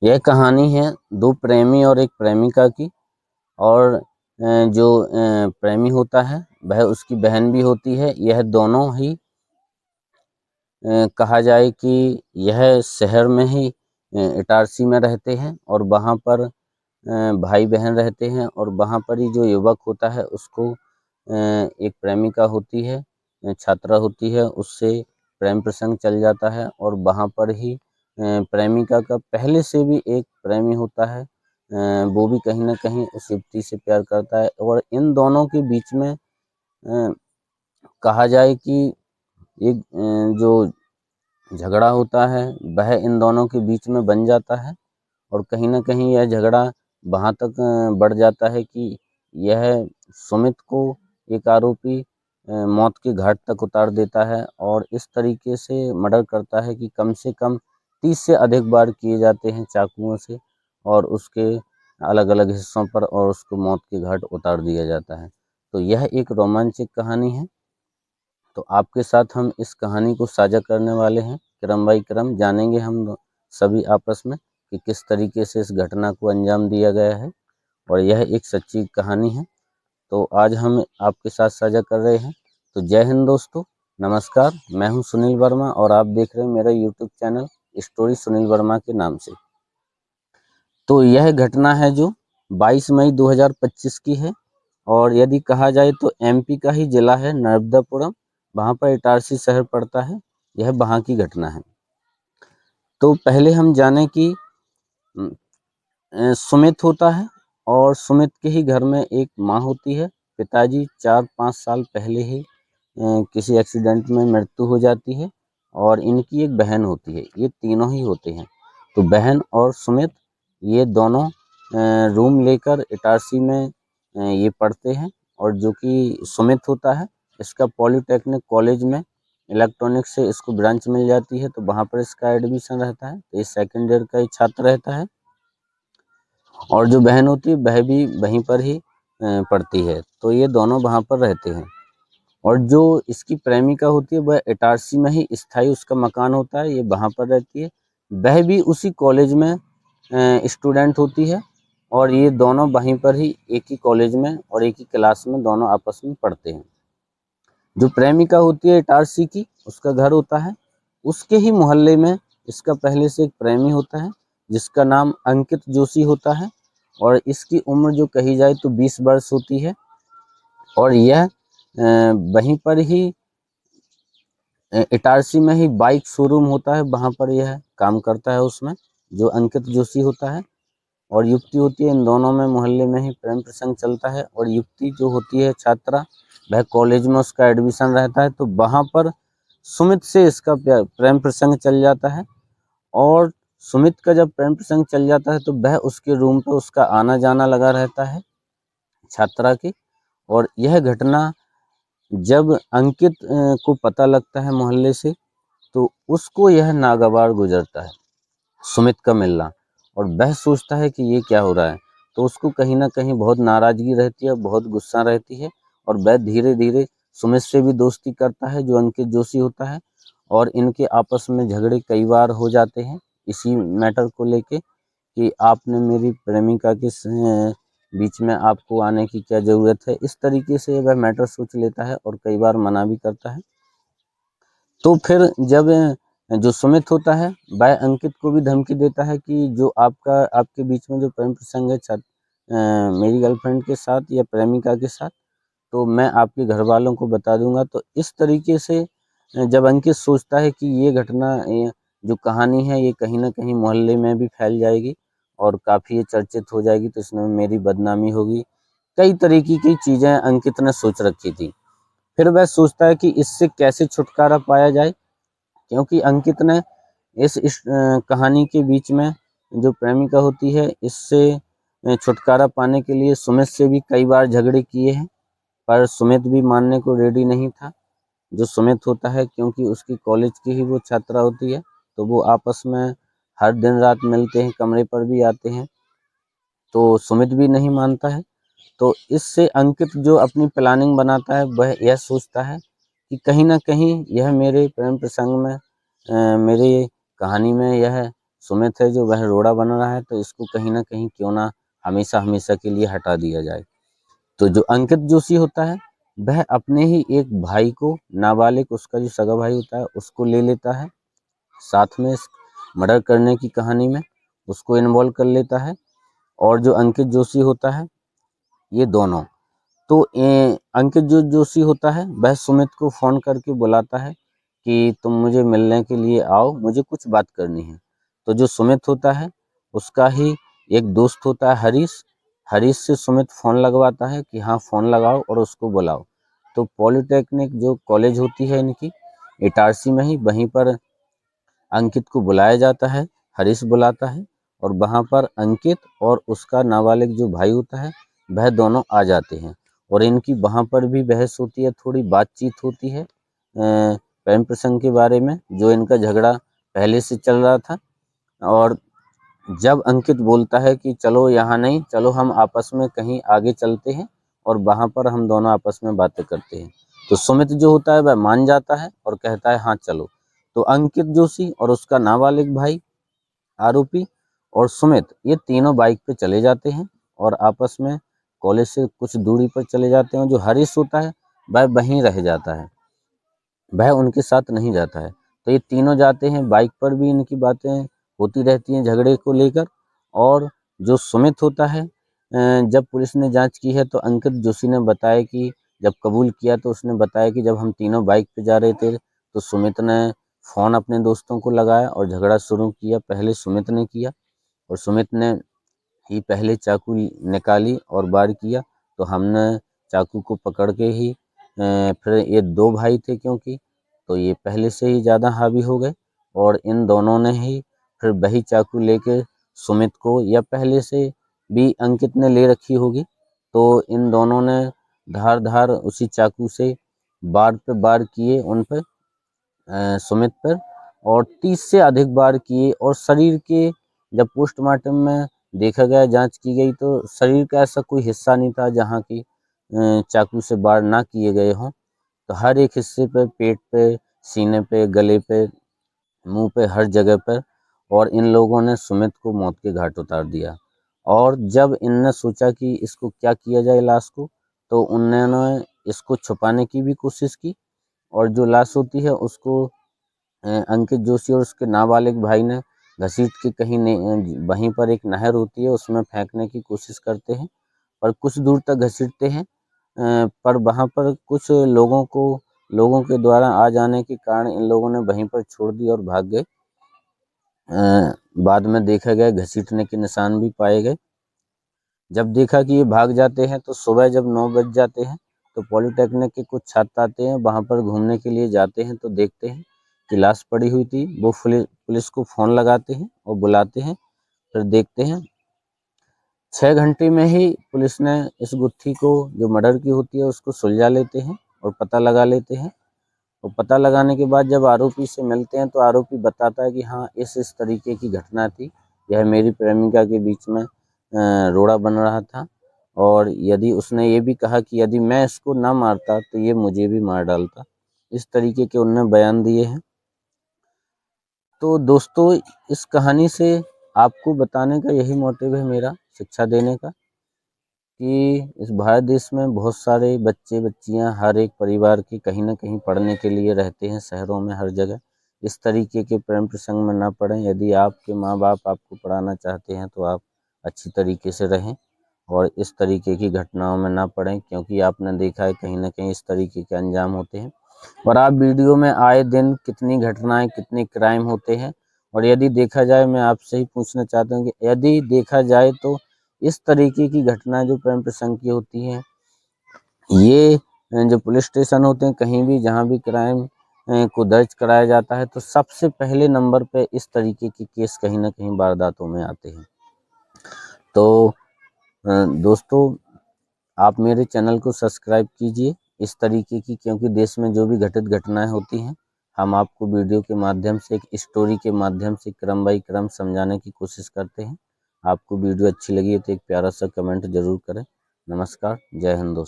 यह कहानी है दो प्रेमी और एक प्रेमिका की। और जो प्रेमी होता है वह उसकी बहन भी होती है। यह दोनों ही कहा जाए कि यह शहर में ही इटारसी में रहते हैं और वहाँ पर भाई बहन रहते हैं। और वहाँ पर ही जो युवक होता है उसको एक प्रेमिका होती है, छात्रा होती है, उससे प्रेम प्रसंग चल जाता है। और वहाँ पर ही प्रेमिका का पहले से भी एक प्रेमी होता है, वो भी कहीं न कहीं उस युवती से प्यार करता है। और इन दोनों के बीच में कहा जाए कि एक जो झगड़ा होता है वह इन दोनों के बीच में बन जाता है। और कहीं न कहीं यह झगड़ा वहाँ तक बढ़ जाता है कि यह सुमित को एक आरोपी मौत के घाट तक उतार देता है और इस तरीके से मर्डर करता है कि कम से कम 30 से अधिक बार किए जाते हैं चाकुओं से और उसके अलग-अलग हिस्सों पर और उसको मौत के घाट उतार दिया जाता है। तो यह एक रोमांचक कहानी है। तो आपके साथ हम इस कहानी को साझा करने वाले हैं क्रम बाई क्रम। जानेंगे हम सभी आपस में कि किस तरीके से इस घटना को अंजाम दिया गया है और यह एक सच्ची कहानी है। तो आज हम आपके साथ साझा कर रहे हैं। तो जय हिंद दोस्तों, नमस्कार। मैं हूं सुनील वर्मा और आप देख रहे हैं मेरा YouTube channel story Sunil Verma के नाम से। तो यह घटना है जो 22 मई 2025 की है और यदि कहा जाए तो एमपी का ही जिला है नर्मदापुरम, वहाँ पर इटारसी शहर पड़ता है। यह वहाँ की घटना है। तो पहले हम जाने कि सुमित होता है और सुमित के ही घर में एक माँ होती है। पिताजी 4-5 साल पहले ही किसी एक्सीडेंट में मृत्यु हो जाती है और इनकी एक बहन होती है। ये तीनों ही होते हैं। तो बहन और सुमित ये दोनों रूम लेकर इटारसी में ये पढ़ते हैं। और जो कि सुमित होता है इसका पॉलिटेक्निक कॉलेज में इलेक्ट्रॉनिक्स से इसको ब्रांच मिल जाती है, तो वहाँ पर इसका एडमिशन रहता है। तो ये सेकंड ईयर का ही छात्र रहता है और जो बहन होती है वह भी वहीं पर ही पढ़ती है। तो ये दोनों वहाँ पर रहते हैं। और जो इसकी प्रेमिका होती है वह इटारसी में ही स्थायी उसका मकान होता है, ये वहाँ पर रहती है। वह भी उसी कॉलेज में स्टूडेंट होती है और ये दोनों वहीं पर ही एक ही कॉलेज में और एक ही क्लास में दोनों आपस में पढ़ते हैं। जो प्रेमिका होती है इटारसी की, उसका घर होता है उसके ही मोहल्ले में। इसका पहले से एक प्रेमी होता है जिसका नाम अंकित जोशी होता है और इसकी उम्र जो कही जाए तो 20 वर्ष होती है। और यह वहीं पर ही इटारसी में ही बाइक शोरूम होता है, वहाँ पर यह काम करता है उसमें, जो अंकित जोशी होता है। और युक्ति होती है, इन दोनों में मोहल्ले में ही प्रेम प्रसंग चलता है। और युक्ति जो होती है छात्रा, वह कॉलेज में उसका एडमिशन रहता है, तो वहाँ पर सुमित से इसका प्रेम प्रसंग चल जाता है। और सुमित का जब प्रेम प्रसंग चल जाता है तो वह उसके रूम पे उसका आना जाना लगा रहता है छात्रा की। और यह घटना जब अंकित को पता लगता है मोहल्ले से, तो उसको यह नागवार गुजरता है सुमित का मिलना। और वह सोचता है कि ये क्या हो रहा है। तो उसको कहीं ना कहीं बहुत नाराजगी रहती है, बहुत गुस्सा रहती है। और वह धीरे धीरे सुमित से भी दोस्ती करता है जो अंकित जोशी होता है। और इनके आपस में झगड़े कई बार हो जाते हैं इसी मैटर को लेके कि आपने मेरी प्रेमिका के बीच में आपको आने की क्या ज़रूरत है। इस तरीके से वह मैटर सोच लेता है और कई बार मना भी करता है। तो फिर जब जो सुमित होता है वह अंकित को भी धमकी देता है कि जो आपके बीच में जो प्रेम प्रसंग है मेरी गर्लफ्रेंड के साथ या प्रेमिका के साथ, तो मैं आपके घर वालों को बता दूंगा। तो इस तरीके से जब अंकित सोचता है कि ये घटना, जो कहानी है ये कहीं ना कहीं मोहल्ले में भी फैल जाएगी और काफ़ी ये चर्चित हो जाएगी, तो इसमें मेरी बदनामी होगी, कई तरीके की चीज़ें अंकित ने सोच रखी थी। फिर वह सोचता है कि इससे कैसे छुटकारा पाया जाए, क्योंकि अंकित ने इस कहानी के बीच में जो प्रेमिका होती है इससे छुटकारा पाने के लिए सुमित से भी कई बार झगड़े किए हैं, पर सुमित भी मानने को रेडी नहीं था। जो सुमित होता है, क्योंकि उसकी कॉलेज की ही वो छात्रा होती है, तो वो आपस में हर दिन रात मिलते हैं, कमरे पर भी आते हैं, तो सुमित भी नहीं मानता है। तो इससे अंकित जो अपनी प्लानिंग बनाता है वह यह सोचता है कि कहीं ना कहीं यह मेरे प्रेम प्रसंग में, मेरे कहानी में यह सुमित है जो वह रोड़ा बन रहा है, तो इसको कहीं ना कहीं क्यों ना हमेशा हमेशा के लिए हटा दिया जाए। तो जो अंकित जोशी होता है वह अपने ही एक भाई को, नाबालिग उसका जो सगा भाई होता है उसको ले लेता है, साथ में इस मर्डर करने की कहानी में उसको इन्वॉल्व कर लेता है। और जो अंकित जोशी होता है ये दोनों, तो अंकित जो जोशी होता है वह सुमित को फ़ोन करके बुलाता है कि तुम मुझे मिलने के लिए आओ, मुझे कुछ बात करनी है। तो जो सुमित होता है उसका ही एक दोस्त होता है हरीश, हरीश से सुमित फ़ोन लगवाता है कि हाँ फ़ोन लगाओ और उसको बुलाओ। तो पॉलिटेक्निक जो कॉलेज होती है इनकी इटारसी में ही, वहीं पर अंकित को बुलाया जाता है, हरीश बुलाता है और वहाँ पर अंकित और उसका नाबालिग जो भाई होता है वह दोनों आ जाते हैं। और इनकी वहाँ पर भी बहस होती है, थोड़ी बातचीत होती है प्रेम प्रसंग के बारे में, जो इनका झगड़ा पहले से चल रहा था। और जब अंकित बोलता है कि चलो यहाँ नहीं, चलो हम आपस में कहीं आगे चलते हैं और वहाँ पर हम दोनों आपस में बातें करते हैं, तो सुमित जो होता है वह मान जाता है और कहता है हाँ चलो। तो अंकित जोशी और उसका नाबालिग भाई आरोपी और सुमित ये तीनों बाइक पे चले जाते हैं और आपस में कॉलेज से कुछ दूरी पर चले जाते हैं। जो हरीश होता है वह वहीं रह जाता है, वह उनके साथ नहीं जाता है। तो ये तीनों जाते हैं, बाइक पर भी इनकी बातें होती रहती हैं झगड़े को लेकर। और जो सुमित होता है जब पुलिस ने जांच की है तो अंकित जोशी ने बताया कि जब कबूल किया तो उसने बताया कि जब हम तीनों बाइक पे जा रहे थे तो सुमित ने फ़ोन अपने दोस्तों को लगाया और झगड़ा शुरू किया। पहले सुमित ने किया और सुमित ने ही पहले चाकू निकाली और वार किया। तो हमने चाकू को पकड़ के ही फिर ये दो भाई थे क्योंकि, तो ये पहले से ही ज़्यादा हावी हो गए और इन दोनों ने ही फिर वही चाकू लेके सुमित को, या पहले से भी अंकित ने ले रखी होगी, तो इन दोनों ने धार धार उसी चाकू से बार पे बार किए उन पे, सुमित पर, और 30 से अधिक बार किए। और शरीर के जब पोस्टमार्टम में देखा गया, जांच की गई, तो शरीर का ऐसा कोई हिस्सा नहीं था जहाँ की चाकू से वार ना किए गए हों। तो हर एक हिस्से पे, पेट पे, सीने पे, गले पे, मुंह पे, हर जगह पर। और इन लोगों ने सुमित को मौत के घाट उतार दिया। और जब इनने सोचा कि इसको क्या किया जाए लाश को, तो उन्होंने इसको छुपाने की भी कोशिश की और जो लाश होती है उसको अंकित जोशी और उसके नाबालिग भाई ने घसीट के कहीं वहीं पर एक नहर होती है उसमें फेंकने की कोशिश करते हैं और कुछ दूर तक घसीटते हैं। पर वहाँ पर कुछ लोगों के द्वारा आ जाने के कारण इन लोगों ने वहीं पर छोड़ दी और भाग गए। बाद में देखा गया घसीटने के निशान भी पाए गए। जब देखा कि ये भाग जाते हैं तो सुबह जब 9 बज जाते हैं तो पॉलिटेक्निक के कुछ छात्र आते हैं, वहाँ पर घूमने के लिए जाते हैं तो देखते हैं कि लाश पड़ी हुई थी। वो पुलिस को फ़ोन लगाते हैं और बुलाते हैं, फिर देखते हैं 6 घंटे में ही पुलिस ने इस गुत्थी को जो मर्डर की होती है उसको सुलझा लेते हैं और पता लगा लेते हैं। और पता लगाने के बाद जब आरोपी से मिलते हैं तो आरोपी बताता है कि हाँ इस तरीके की घटना थी, यह मेरी प्रेमिका के बीच में रोड़ा बन रहा था और यदि उसने ये भी कहा कि यदि मैं इसको ना मारता तो ये मुझे भी मार डालता। इस तरीके के उन्होंने बयान दिए हैं। तो दोस्तों इस कहानी से आपको बताने का यही मोटिव है मेरा, शिक्षा देने का, कि इस भारत देश में बहुत सारे बच्चे बच्चियां हर एक परिवार के कहीं ना कहीं पढ़ने के लिए रहते हैं, शहरों में हर जगह। इस तरीके के प्रेम प्रसंग में ना पढ़ें। यदि आपके माँ बाप आपको पढ़ाना चाहते हैं तो आप अच्छी तरीके से रहें और इस तरीके की घटनाओं में ना पड़ें, क्योंकि आपने देखा है कहीं ना कहीं इस तरीके के अंजाम होते हैं। और आप वीडियो में आए दिन कितनी घटनाएं, कितने क्राइम होते हैं। और यदि देखा जाए, मैं आपसे ही पूछना चाहता हूँ कि यदि देखा जाए तो इस तरीके की घटनाएं जो प्रेम प्रसंग की होती हैं, ये जो पुलिस स्टेशन होते हैं, कहीं भी जहाँ भी क्राइम को दर्ज कराया जाता है तो सबसे पहले नंबर पे इस तरीके के केस कहीं ना कहीं वारदातों में आते हैं। तो दोस्तों आप मेरे चैनल को सब्सक्राइब कीजिए इस तरीके की, क्योंकि देश में जो भी घटित घटनाएं होती हैं हम आपको वीडियो के माध्यम से, एक स्टोरी के माध्यम से क्रम बाई क्रम समझाने की कोशिश करते हैं। आपको वीडियो अच्छी लगी है तो एक प्यारा सा कमेंट जरूर करें। नमस्कार, जय हिंद दोस्तों।